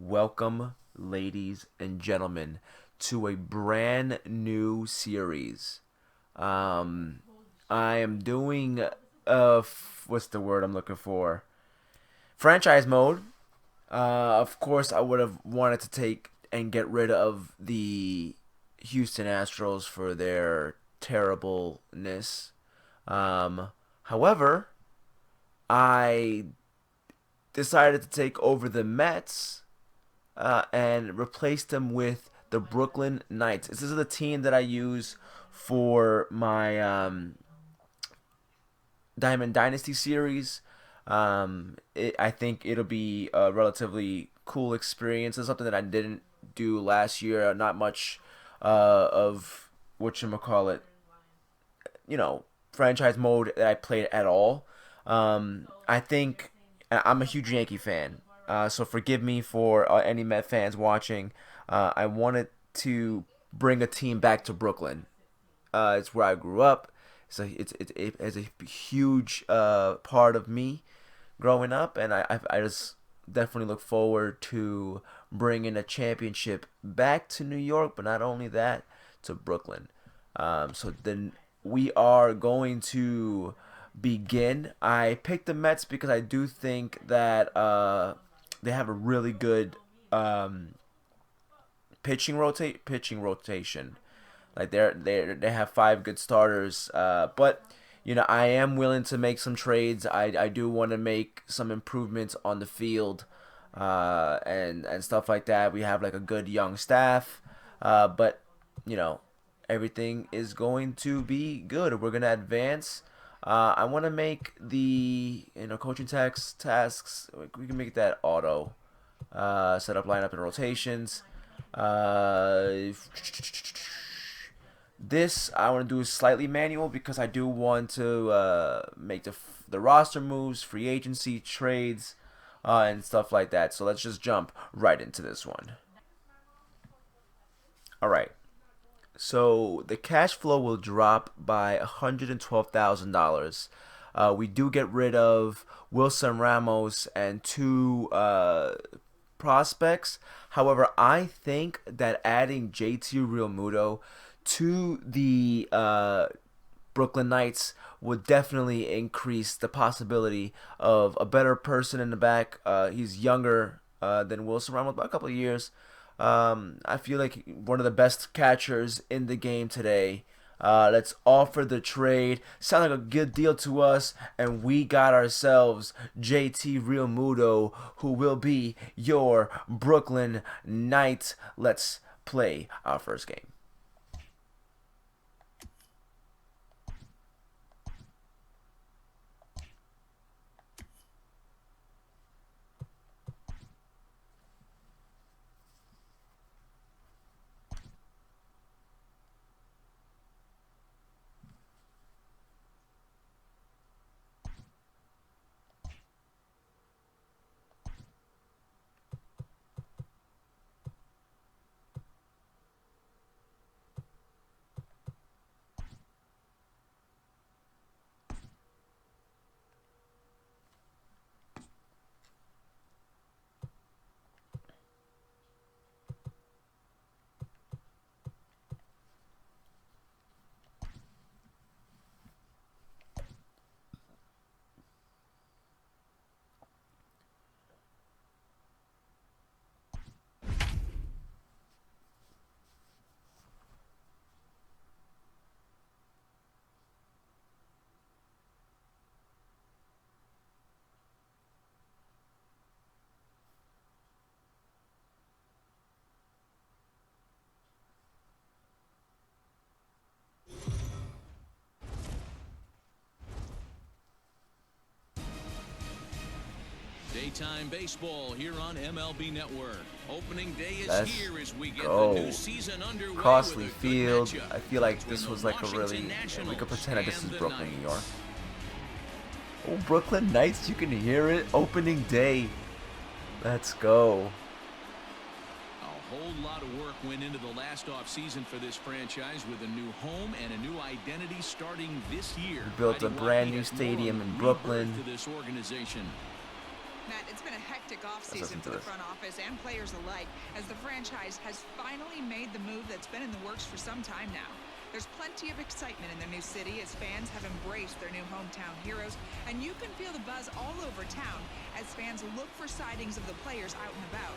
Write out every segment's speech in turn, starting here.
Welcome, ladies and gentlemen, to a brand new series. Um, I am doing what's the word I'm looking for? Franchise mode. Of course, I would have wanted to take and get rid of the Houston Astros for their terribleness. Um, However, I decided to take over the Mets and replace them with the Brooklyn Knights. This is the team that I use for my Diamond Dynasty series. I think it'll be a relatively cool experience. It's something that I didn't do last year. Not much of whatchamacallit, franchise mode that I played at all. I think I'm a huge Yankee fan, so forgive me for any Met fans watching. I wanted to bring a team back to Brooklyn. It's where I grew up. It's a huge part of me growing up, and I just definitely look forward to bringing a championship back to New York, but not only that, to Brooklyn. So then we are going to begin. I picked the Mets because I do think that they have a really good um, pitching rotation. Like they have five good starters, but I am willing to make some trades. I do want to make some improvements on the field, and stuff like that. We have like a good young staff, but you know everything is going to be good. We're gonna advance. I want to make the coaching tasks. We can make that auto. Set up lineup and rotations. Uh, this I want to do slightly manual because I do want to make the roster moves, free agency, trades, and stuff like that. So let's just jump right into this one. All right. So the cash flow will drop by $112,000. We do get rid of Wilson Ramos and two prospects. However, I think that adding JT Realmuto to the Brooklyn Knights would definitely increase the possibility of a better person in the back. He's younger than Wilson Ramos by a couple of years. I feel like one of the best catchers in the game today. Let's offer the trade. Sound like a good deal to us, and we got ourselves JT Realmuto, who will be your Brooklyn Knight. Let's play our first game. Daytime baseball here on MLB Network. Opening day is Let's here as we get go. the new season underway Costly with a good Field. matchup I feel like between this the was like a Washington really. We could Nationals pretend that this is and the Brooklyn, New York. Knights. Oh, Brooklyn Knights, you can hear it. Opening day. Let's go. A whole lot of work went into the last offseason for this franchise with a new home and a new identity starting this year. We built a Mighty brand Milwaukee new has more stadium of a in rebirth Brooklyn. to this organization. Matt, it's been a hectic Let's listen offseason to for the this. front office and players alike as the franchise has finally made the move that's been in the works for some time now. There's plenty of excitement in their new city as fans have embraced their new hometown heroes, and you can feel the buzz all over town as fans look for sightings of the players out and about.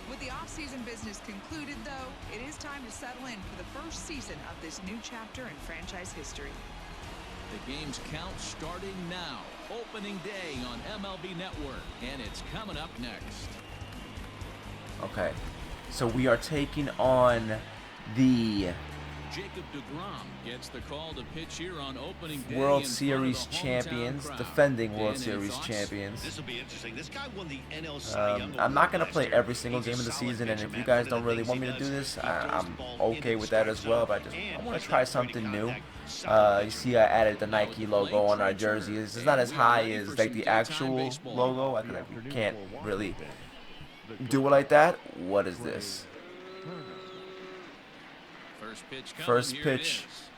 With the offseason business concluded, though, it is time to settle in for the first season of this new chapter in franchise history. The game's count starting now. Opening day on MLB Network, and it's coming up next. Okay, so we are taking on the Jacob deGrom gets the call to pitch here on opening day World in front Series of the hometown champions, crowd. defending World Dan, any Series thoughts? champions. This will be interesting. This guy won the NL Cy Young I'm not Award gonna last play year. every single He's a game of the solid season, and pitcher, if man. you guys One of don't the really things want he me to do does, this, he throws I'm the ball okay into with the that as strike well. zone But I and want with to try that something dirty new. contact, solid You pitcher. see, I added the Now at Nike the logo plate, on our Trey Turner. jerseys. It's not as And we are high ready as for like some the big-time actual baseball. logo. I can't really do it like that. What is this? First pitch coming. First Here it pitch is.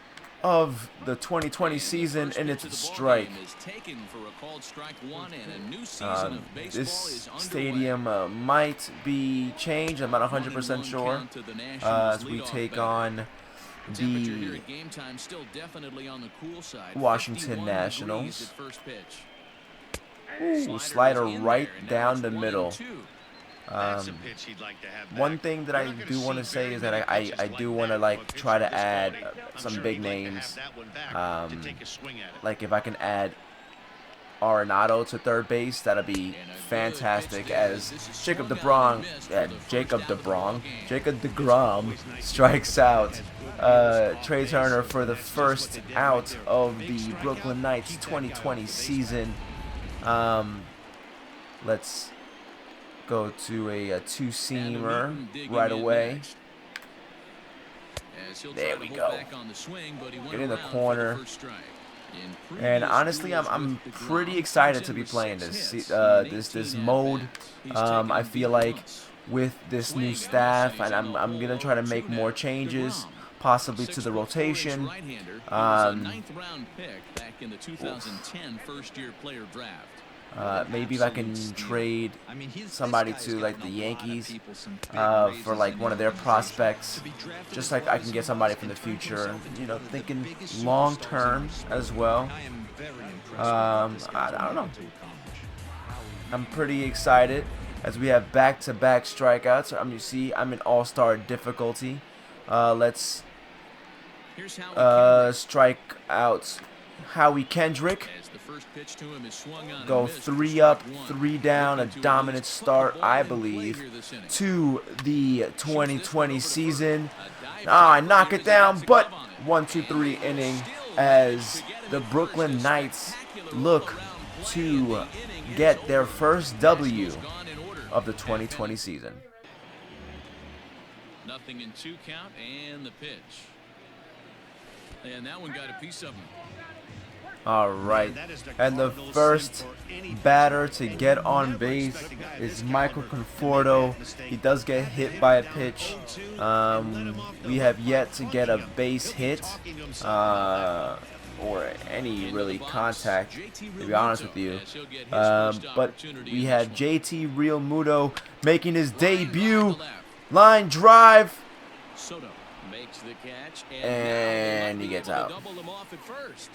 of the 2020 And the season, first and pitch it's of a the ball strike. game is taken for a called strike one, and a new season of baseball This is underway. stadium might be changed. I'm not 100% 1-1 sure. count to the Nationals As we leadoff take batter. on Temperature here the at game time still definitely on the cool side. Washington 51 Nationals. degrees at first pitch. Ooh, slider is in right there, and now down it's the 1-2. middle. That's a pitch he'd like to have back. One thing that I You're not gonna do want to see say very is that many I pitches do like want to that like from a try pitcher to this add quality. I'm some sure big he'd like to names. have that one back to take a swing at it. Like if I can add Arenado to third base, that'd be fantastic. As Jacob DeGrom, Jacob DeGrom strikes out Trey Turner for the first out of the Brooklyn Knights 2020 season. Let's go to a two-seamer right away. There we go. Get in the corner. And honestly, I'm pretty excited to be playing this mode. I feel like with this new staff, and I'm gonna try to make more changes, possibly to the rotation. Maybe if I can trade somebody to like the Yankees for like one of their prospects, just like I can get somebody from the future. You know, thinking long term as well. I don't know. I'm pretty excited as we have back-to-back strikeouts. You see, I'm in all-star difficulty. Let's strike out Howie Kendrick. Go 3 up, 3 down, a dominant start, I believe, to the 2020 season. I knock it down, but 1-2-3 inning as the Brooklyn Knights look to get their first W of the 2020 season. Nothing in 2 count, and the pitch. And that one got a piece of him. All right, and the first batter to get on base is Michael Conforto. He does get hit by a pitch. We have yet to get a base hit or any really contact, to be honest with you. But we had JT Realmuto making his debut. Line drive. Soto makes the catch, and he gets out. Double them off at first.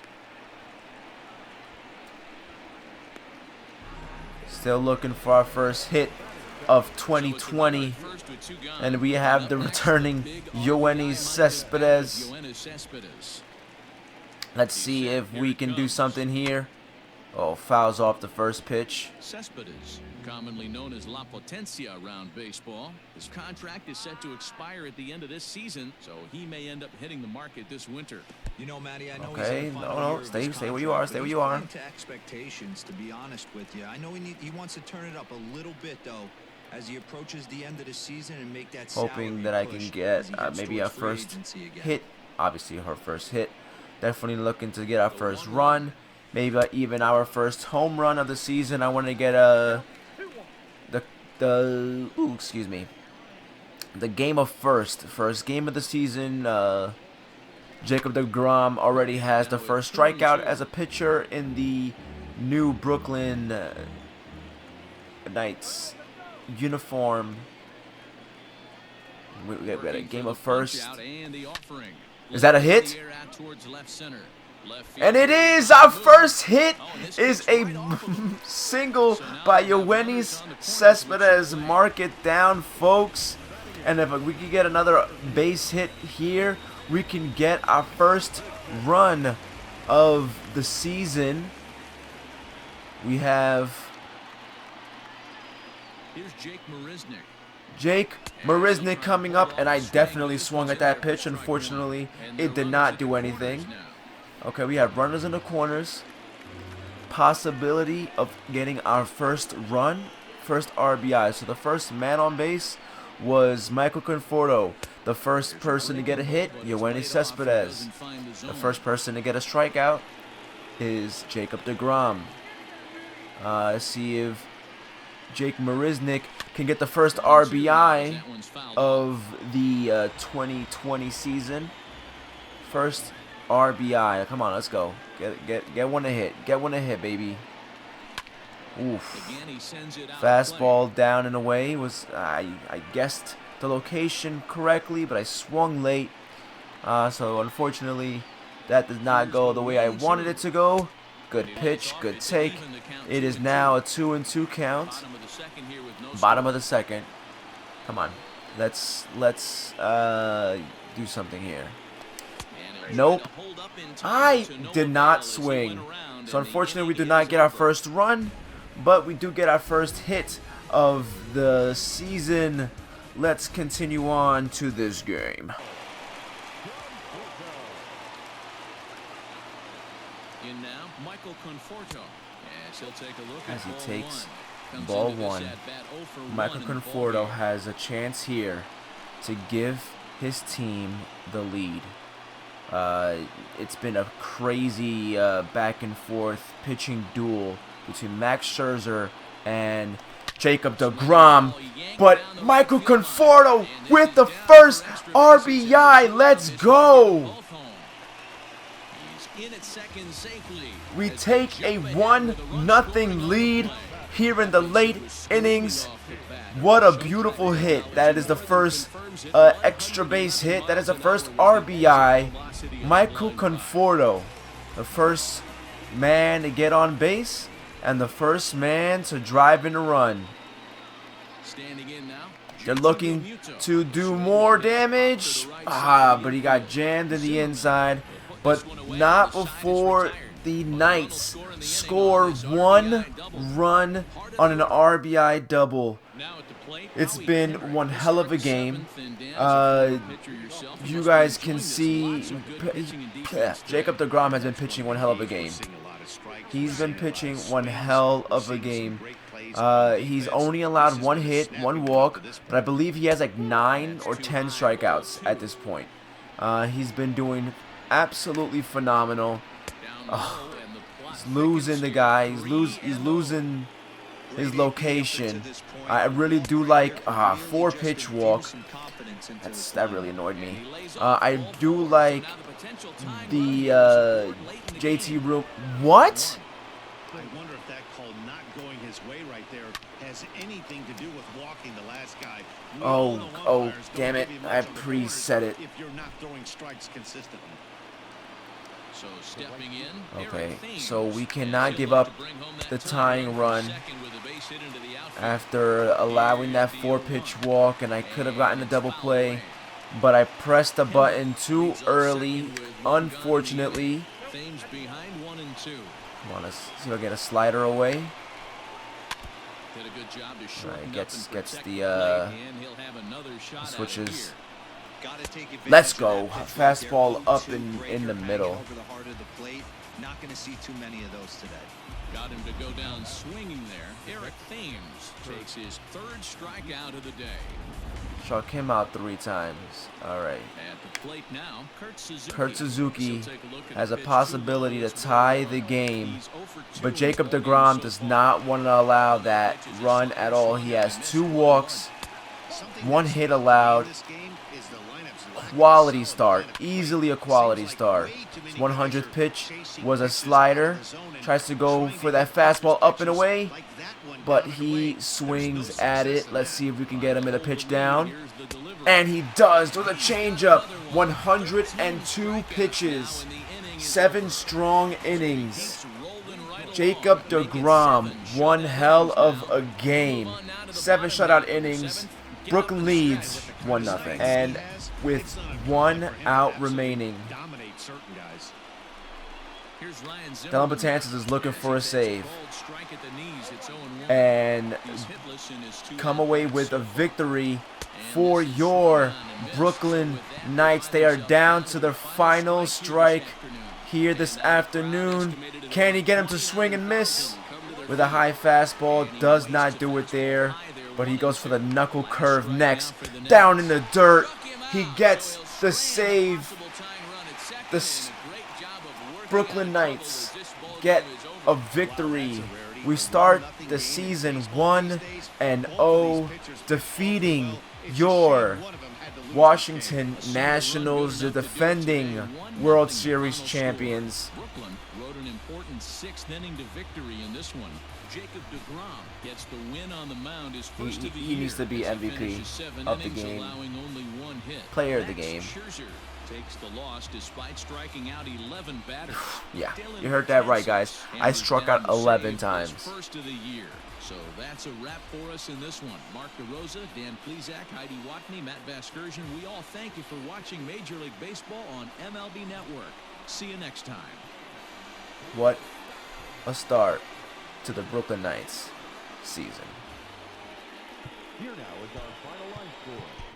Still looking for our first hit of 2020, and we have the returning Yoenis Cespedes. Let's see if we can do something here. Oh, fouls off the first pitch. Cespedes, commonly known as La Potencia around baseball. His contract is set to expire at the end of this season, so he may end up hitting the market this winter. You know, Matty, I know okay, no, stay where you are, stay where you are. To expectations, to be honest with you. I know he wants to turn it up a little bit, though, as he approaches the end of the season and make that hoping that I can get maybe our first hit. Obviously, her first hit. Definitely looking to get our first run. Maybe even our first home run of the season. I want to get the game of first game of the season. Jacob DeGrom already has the first strikeout as a pitcher in the new Brooklyn Knights uniform. We got a game of first. Is that a hit? And it is! Our first hit is a single by Yoenis Cespedes. Mark it down, folks. And if we can get another base hit here, we can get our first run of the season. We have Jake Marisnick coming up, and I definitely swung at that pitch. Unfortunately, it did not do anything. Okay, we have runners in the corners. Possibility of getting our first run, first RBI. So the first man on base was Michael Conforto. The first person to get a hit, Yoenis Cespedes. The first person to get a strikeout is Jacob deGrom. Let's see if Jake Marisnick can get the first RBI of the 2020 season. First RBI. Come on, let's go. Get one to hit. Get one to hit, baby. Oof. Fastball down and away. I guessed the location correctly, but I swung late. So unfortunately, that did not go the way I wanted it to go. Good pitch, good take. It is now a 2-2 count. Bottom of the second. Come on. Let's do something here. Nope. I did not swing. So unfortunately, we did not get our first run, but we do get our first hit of the season. Let's continue on to this game. In now, Michael Conforto. As he'll take a look As he at takes ball ball one, one. Michael Conforto has a chance here to give his team the lead. It's been a crazy back and forth pitching duel between Max Scherzer and Jacob deGrom, but Michael Conforto with the first RBI. Let's go! We take a 1-0 lead here in the late innings. What a beautiful hit. That is the first extra base hit. That is the first RBI. Michael Conforto, the first man to get on base and the first man to drive in a run. They're looking to do more damage. But he got jammed in the inside. But not before the Knights score 1 run on an RBI double. It's been one hell of a game. You guys can see Jacob deGrom has been pitching one hell of a game. He's been pitching one hell of a game. He's only allowed 1 hit, 1 walk, but I believe he has like 9 or 10 strikeouts at this point. He's been doing absolutely phenomenal. He's losing the guy. He's losing his location. I really do like 4-pitch walk. That really annoyed me. I do like the JT Room. What? I wonder if that call not going his way right there has anything to do with walking the last guy. Oh, damn it. I preset it. If you're not throwing strikes consistently. So stepping in, okay, so we cannot give up the tying run after allowing that 4-pitch walk, and I could have gotten a double play, but I pressed the button too early, unfortunately. Come on, let's see if I get a slider away. Alright, gets the switches. Let's go. Fastball up in the middle. Not going to see too many of those today. Got him to go down swinging there. Eric Thames takes his 3rd strikeout of the day. Struck him out 3 times. Alright. At the plate now, Kurt Suzuki has a possibility to tie the game, but Jacob deGrom does not want to allow that run at all. He has 2 walks 1 hit allowed. Quality start. Easily a quality start. His 100th pitch was a slider. Tries to go for that fastball up and away, but he swings at it. Let's see if we can get him in a pitch down. And he does with a changeup. 102 pitches. 7 strong innings. Jacob deGrom, one hell of a game. 7 shutout innings. Brooklyn leads 1-0. And with 1 out remaining, Dellin Betances is looking for a save and come away with a victory for your Brooklyn Knights. They are down to their final strike here this afternoon. Can he get him to swing and miss? With a high fastball, does not do it there, but he goes for the knuckle curve next. Down in the dirt, he gets the save. The Brooklyn Knights get a victory. We start the season 1-0, defeating your Washington Nationals, the defending World Series champions. Brooklyn rode an important 6th inning to victory in this one. Jacob deGrom gets the win on the mound, his first of the year. He needs to be MVP of the game, player of the game. Takes the loss despite striking out 11 batters. Yeah, you heard that right, guys. I struck out 11 times. First of the year. So that's a wrap for us in this one. Mark DeRosa, Dan Plesac, Heidi Watney, Matt Vasgersian. We all thank you for watching Major League Baseball on MLB Network. See you next time. What a start to the Brooklyn Knights season. Here now is our final line score.